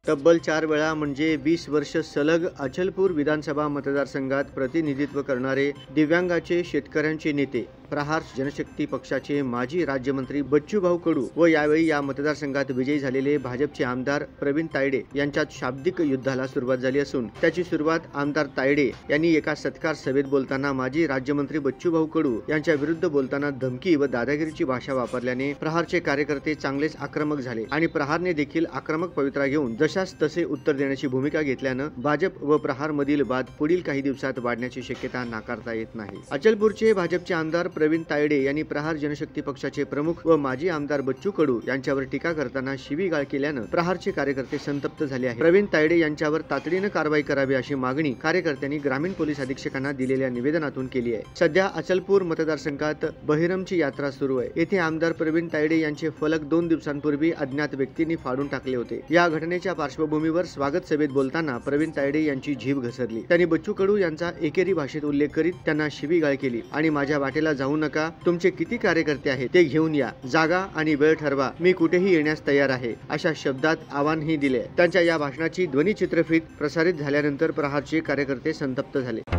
तब्बल 4 वेळा म्हणजे 20 वर्ष सलग अचलपूर विधानसभा मतदारसंघात प्रतिनिधित्व करणारे दिव्यांगाचे शेतकऱ्यांचे नेते प्रहार जनशक्ती पक्षाचे माजी राज्यमंत्री बच्चूभाऊ कडू व यावेळी या मतदारसंघात विजयी झालेले भाजपचे आमदार प्रवीण तायडे यांच्यात शाब्दिक युद्धाला सुरुवात झाली असून त्याची सुरुवात आमदार तायडे यांनी एका सत्कार सभेत बोलताना माजी राज्यमंत्री बच्चूभाऊ कडू यांच्या विरुद्ध बोलताना धमकी व दादागिरीची भाषा वापरल्याने प्रहारचे कार्यकर्ते चांगलेच आक्रमक झाले आणि प्रहारने देखील आक्रमक पवित्रा घेऊन जशास तसे उत्तर देण्याची भूमिका घेतल्यानं भाजप व प्रहार मधील वाद पुढील काही दिवसात वाढण्याची शक्यता नाकारता येत नाही। अचलपूरचे भाजपचे आमदार प्रवीण तायडे यांनी प्रहार जनशक्ती पक्षाचे प्रमुख व माजी आमदार बच्चू कडू यांच्यावर टीका करताना शिवीगाळ केल्यानं प्रहारचे कार्यकर्ते संतप्त झाले आहेत। प्रवीण तायडे यांच्यावर तातडीने कारवाई करावी अशी मागणी कार्यकर्त्यांनी ग्रामीण पोलीस अधीक्षकांना दिलेल्या निवेदनातून केली आहे। सध्या अचलपूर मतदारसंघात बहिरमची यात्रा सुरू आहे। येथे आमदार प्रवीण तायडे यांचे फलक 2 दिवसांपूर्वी अज्ञात व्यक्तींनी फाडून टाकले होते। या घटनेच्या पार्श्वभूमीवर स्वागत सभेत बोलताना प्रवीण तायडे यांची जीभ घसरली। त्यांनी बच्चू कडू यांचा एकेरी भाषेत उल्लेख करीत त्यांना शिवीगाळ केली आणि माझ्या वाटेला जाऊ नका, तुमचे किती कार्यकर्ते आहेत ते घेऊन या, जागा आणि वेळ ठरवा, मी कुठेही येण्यास तयार आहे अशा शब्दात आवाहनही दिले। त्यांच्या या भाषणाची ध्वनी चित्रफीत प्रसारित झाल्यानंतर प्रहारचे कार्यकर्ते संतप्त झाले।